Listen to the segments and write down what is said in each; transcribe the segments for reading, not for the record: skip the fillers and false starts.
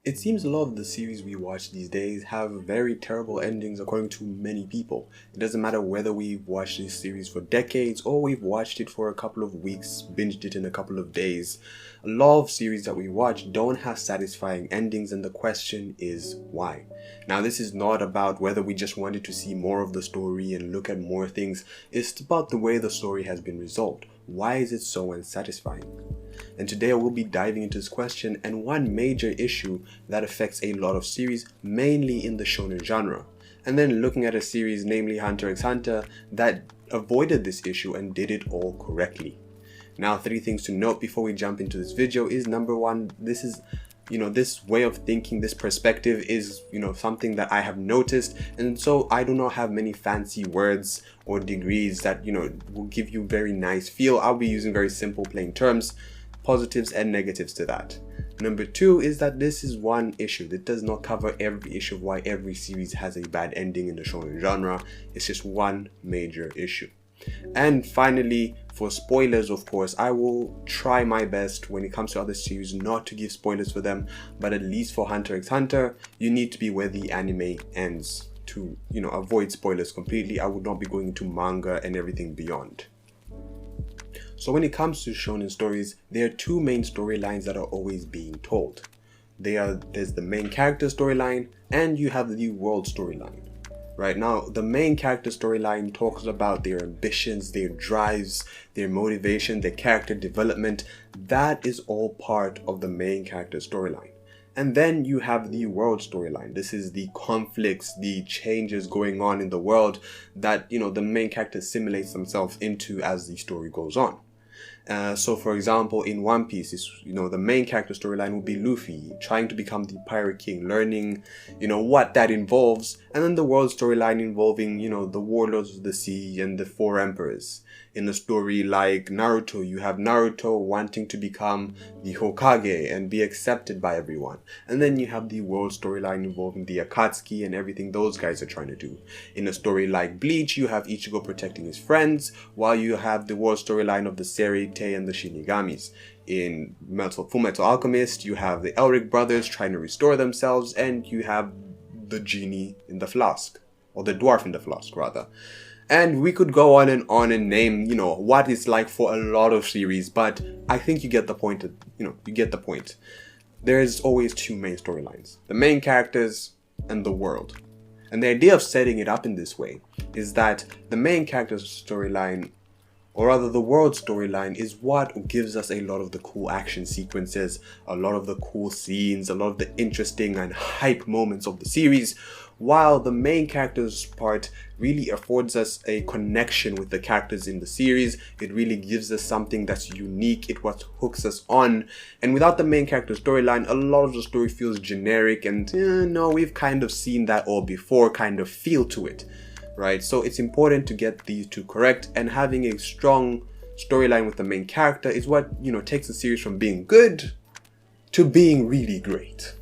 It seems a lot of the series we watch these days have very terrible endings according to many people. It doesn't matter whether we've watched this series for decades or we've watched it for a couple of weeks, binged it in a couple of days. A lot of series that we watch don't have satisfying endings, and the question is why. Now, this is not about whether we just wanted to see more of the story and look at more things. It's about the way the story has been resolved. Why is it so unsatisfying? And today I will be diving into this question and one major issue that affects a lot of series, mainly in the shonen genre. And then looking at a series, namely Hunter x Hunter, that avoided this issue and did it all correctly. Now, 3 things to note before we jump into this video is, number 1, this way of thinking, this perspective is, something that I have noticed, and so I do not have many fancy words or degrees that, will give you very nice feel. I'll be using very simple, plain terms, positives and negatives to that. Number 2 is that this is one issue. It does not cover every issue of why every series has a bad ending in the shonen genre. It's just one major issue. And finally, for spoilers, of course, I will try my best when it comes to other series not to give spoilers for them, but at least for Hunter x Hunter, you need to be where the anime ends to, avoid spoilers completely. I would not be going into manga and everything beyond. So when it comes to shonen stories, there are 2 main storylines that are always being told. There's the main character storyline, and you have the world storyline. Right now, the main character storyline talks about their ambitions, their drives, their motivation, their character development. That is all part of the main character storyline. And then you have the world storyline. This is the conflicts, the changes going on in the world that, the main character simulates themselves into as the story goes on. So for example, in One Piece, the main character storyline would be Luffy trying to become the Pirate King, learning, what that involves, and then the world storyline involving, the warlords of the sea and the 4 emperors. In a story like Naruto, you have Naruto wanting to become the Hokage and be accepted by everyone. And then you have the world storyline involving the Akatsuki and everything those guys are trying to do. In a story like Bleach, you have Ichigo protecting his friends, while you have the world storyline of the Serite and the Shinigamis. In Fullmetal Alchemist, you have the Elric brothers trying to restore themselves, and you have the genie in the flask, or the dwarf in the flask rather. And we could go on and name, what it's like for a lot of series, but I think you get the point. You get the point. There's always 2 main storylines: the main characters and the world. And the idea of setting it up in this way is that the main character's storyline, or rather the world storyline, is what gives us a lot of the cool action sequences, a lot of the cool scenes, a lot of the interesting and hype moments of the series, while the main character's part really affords us a connection with the characters in the series. It really gives us something that's unique. It what hooks us on. And without the main character storyline, a lot of the story feels generic and, no, we've kind of seen that all before kind of feel to it. Right? So it's important to get these 2 correct, and having a strong storyline with the main character is what, takes the series from being good to being really great.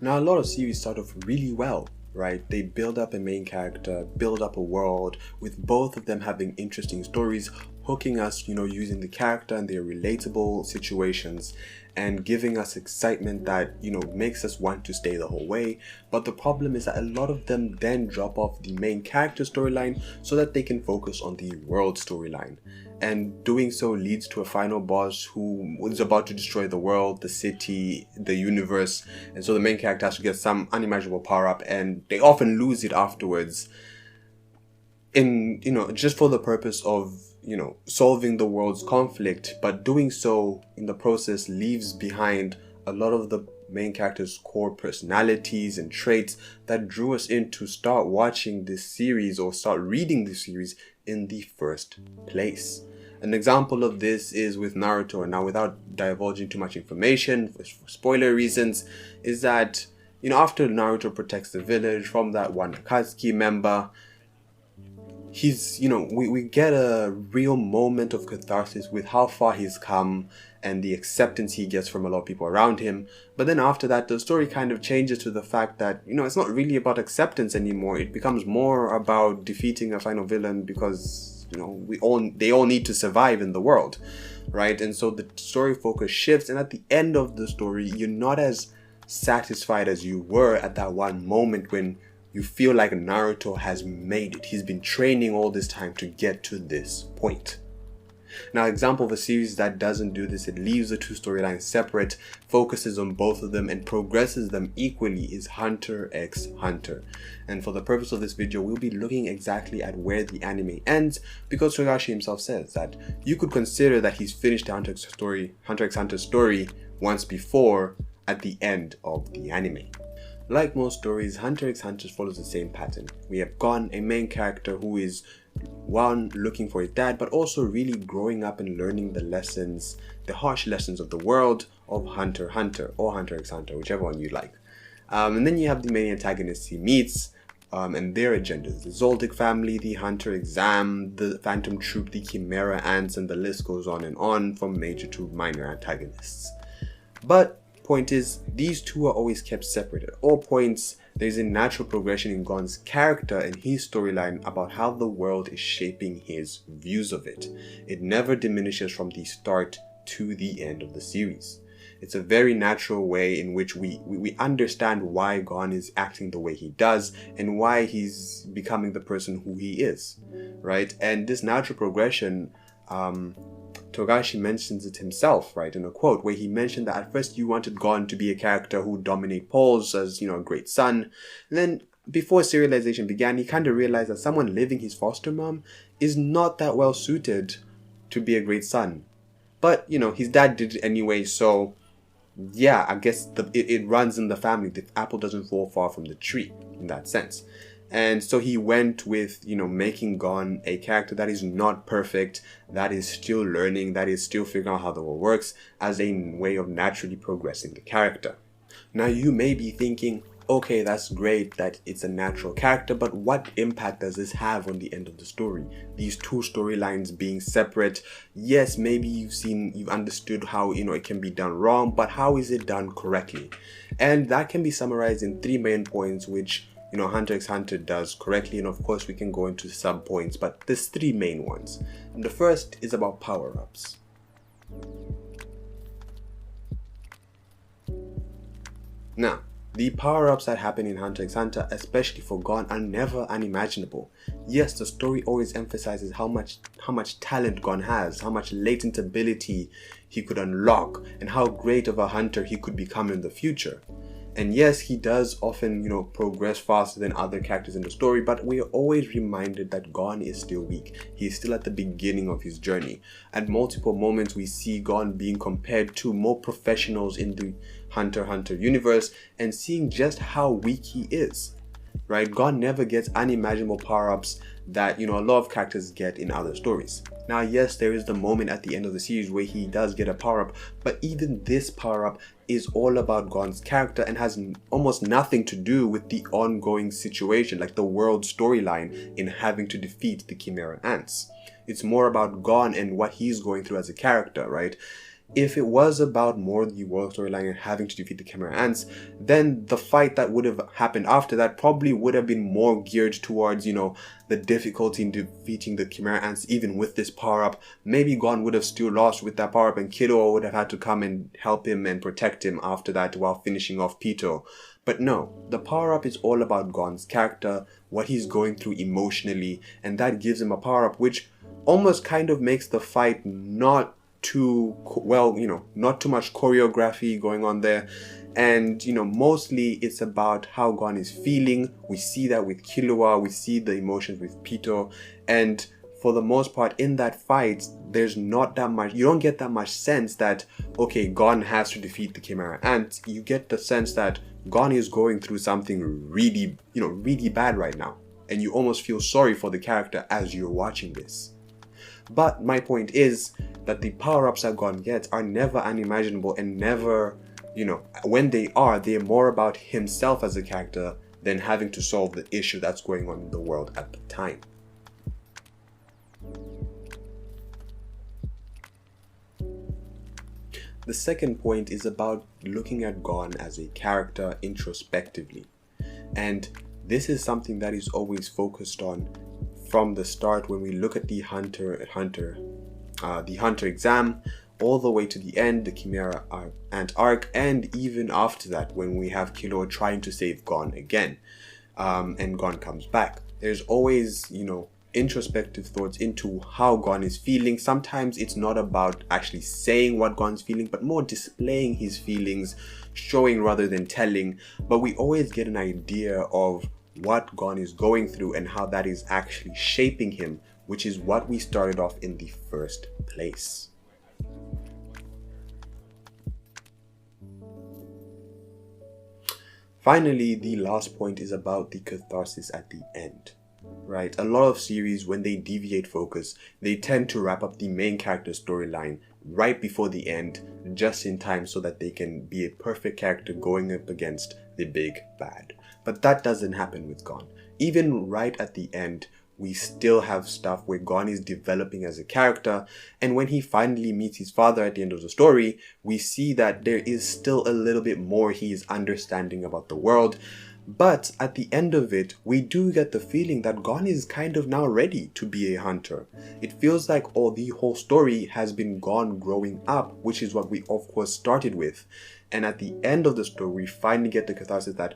Now, a lot of series start off really well, right? They build up a main character, build up a world, with both of them having interesting stories, hooking us, using the character and their relatable situations, and giving us excitement that, makes us want to stay the whole way. But the problem is that a lot of them then drop off the main character storyline so that they can focus on the world storyline. And doing so leads to a final boss who is about to destroy the world, the city, the universe. And so the main character has to get some unimaginable power up, and they often lose it afterwards in, just for the purpose of, solving the world's conflict, but doing so in the process leaves behind a lot of the main character's core personalities and traits that drew us in to start watching this series or start reading this series in the first place. An example of this is with Naruto, and now without divulging too much information for spoiler reasons, is that, after Naruto protects the village from that one Akatsuki member, we get a real moment of catharsis with how far he's come and the acceptance he gets from a lot of people around him. But then after that, the story kind of changes to the fact that, it's not really about acceptance anymore. It becomes more about defeating a final villain because, they all need to survive in the world, right? And so the story focus shifts, and at the end of the story, you're not as satisfied as you were at that one moment when you feel like Naruto has made it. He's been training all this time to get to this point. Now, example of a series that doesn't do this, it leaves the two storylines separate, focuses on both of them, and progresses them equally, is Hunter x Hunter. And for the purpose of this video, we'll be looking exactly at where the anime ends, because Togashi himself says that you could consider that he's finished the Hunter x Hunter story once before at the end of the anime. Like most stories, Hunter x Hunter follows the same pattern. We have Gon, a main character who is one, looking for his dad, but also really growing up and learning the lessons, the harsh lessons of the world of Hunter x Hunter, or Hunter x Hunter, whichever one you like. And then you have the main antagonists he meets, and their agendas. The Zoldyck family, the Hunter exam, the Phantom Troop, the Chimera Ants, and the list goes on and on from major to minor antagonists. But point is, these two are always kept separate. At all points, there's a natural progression in Gon's character and his storyline about how the world is shaping his views of it. It never diminishes from the start to the end of the series. It's a very natural way in which we understand why Gon is acting the way he does and why he's becoming the person who he is, right? And this natural progression, Togashi mentions it himself, right, in a quote where he mentioned that at first you wanted Gon to be a character who would dominate polls as, a great son. And then before serialization began, he kind of realized that someone living his foster mom is not that well suited to be a great son. But, his dad did it anyway, so yeah, I guess it runs in the family. The apple doesn't fall far from the tree in that sense. And so he went with, making Gon a character that is not perfect, that is still learning, that is still figuring out how the world works, as a way of naturally progressing the character. Now you may be thinking, okay, that's great that it's a natural character, but what impact does this have on the end of the story? These two storylines being separate, yes, maybe you've understood how, it can be done wrong, but how is it done correctly? And that can be summarized in 3 main points, which Hunter x Hunter does correctly, and of course we can go into sub points, but there's 3 main ones. And the first is about power-ups. Now, the power-ups that happen in Hunter x Hunter, especially for Gon, are never unimaginable. Yes, the story always emphasizes how much talent Gon has, how much latent ability he could unlock, and how great of a hunter he could become in the future. And yes, he does often, progress faster than other characters in the story, but we are always reminded that Gon is still weak. He is still at the beginning of his journey. At multiple moments, we see Gon being compared to more professionals in the Hunter x Hunter universe and seeing just how weak he is, right? Gon never gets unimaginable power-ups that, a lot of characters get in other stories. Now, yes, there is the moment at the end of the series where he does get a power-up, but even this power-up is all about Gon's character and has almost nothing to do with the ongoing situation, like the world storyline in having to defeat the Chimera Ants. It's more about Gon and what he's going through as a character, right? If it was about more the world storyline and having to defeat the Chimera Ants, then the fight that would have happened after that probably would have been more geared towards, the difficulty in defeating the Chimera Ants even with this power-up. Maybe Gon would have still lost with that power-up and Kiddo would have had to come and help him and protect him after that while finishing off Pito. But no, the power-up is all about Gon's character, what he's going through emotionally, and that gives him a power-up which almost kind of makes the fight not too not too much choreography going on there, and mostly it's about how Gon is feeling. We see that with Killua, we see the emotions with Pito, and for the most part in that fight there's not that much, you don't get that much sense that okay, Gon has to defeat the Chimera Ant. You get the sense that Gon is going through something really really bad right now, and you almost feel sorry for the character as you're watching this. But my point is that the power-ups that Gon gets are never unimaginable and never, when they're more about himself as a character than having to solve the issue that's going on in the world at the time. The second point is about looking at Gon as a character introspectively. And this is something that is always focused on from the start when we look at the Hunter exam, all the way to the end, the Chimera Ant arc, and even after that when we have Killua trying to save Gon again, and Gon comes back. There's always, introspective thoughts into how Gon is feeling. Sometimes it's not about actually saying what Gon's feeling, but more displaying his feelings, showing rather than telling. But we always get an idea of what Gon is going through and how that is actually shaping him, which is what we started off in the first place. Finally, the last point is about the catharsis at the end. Right, a lot of series, when they deviate focus, they tend to wrap up the main character storyline right before the end, just in time so that they can be a perfect character going up against the big bad. But that doesn't happen with Gon. Even right at the end, we still have stuff where Gon is developing as a character, and when he finally meets his father at the end of the story, we see that there is still a little bit more he is understanding about the world. But at the end of it, we do get the feeling that Gon is kind of now ready to be a hunter. It feels like the whole story has been Gon growing up, which is what we of course started with. And at the end of the story, we finally get the catharsis that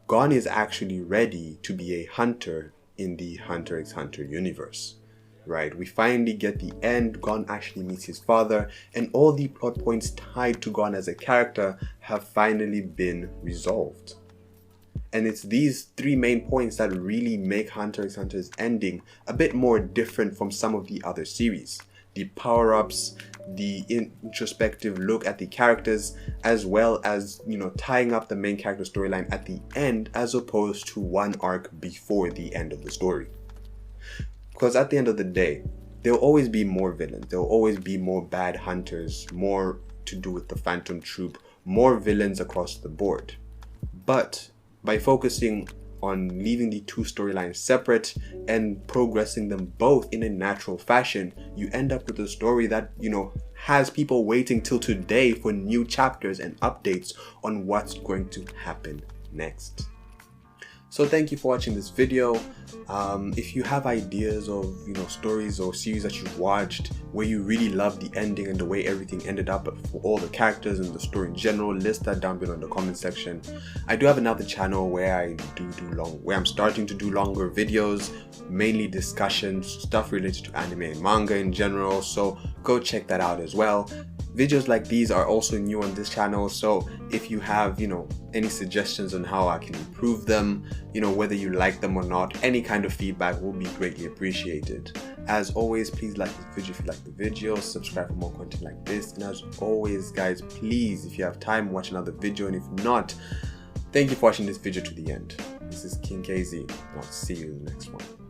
Gon is actually ready to be a hunter in the Hunter x Hunter universe. Right, we finally get the end. Gon actually meets his father, and all the plot points tied to Gon as a character have finally been resolved. And it's these three main points that really make Hunter x Hunter's ending a bit more different from some of the other series. The power-ups, the introspective look at the characters, as well as, tying up the main character storyline at the end as opposed to one arc before the end of the story. Because at the end of the day, there'll always be more villains, there'll always be more bad hunters, more to do with the Phantom Troop, more villains across the board. But by focusing on leaving the two storylines separate and progressing them both in a natural fashion, you end up with a story that, has people waiting till today for new chapters and updates on what's going to happen next. So thank you for watching this video. If you have ideas of stories or series that you've watched where you really love the ending and the way everything ended up for all the characters and the story in general, list that down below in the comment section. I do have another channel where I'm starting to do longer videos, mainly discussions, stuff related to anime and manga in general, so go check that out as well. Videos like these are also new on this channel, so if you have, any suggestions on how I can improve them, whether you like them or not, any kind of feedback will be greatly appreciated. As always, please like this video if you like the video, subscribe for more content like this, and as always guys, please, if you have time, watch another video, and if not, thank you for watching this video to the end. This is King KZ, and I'll see you in the next one.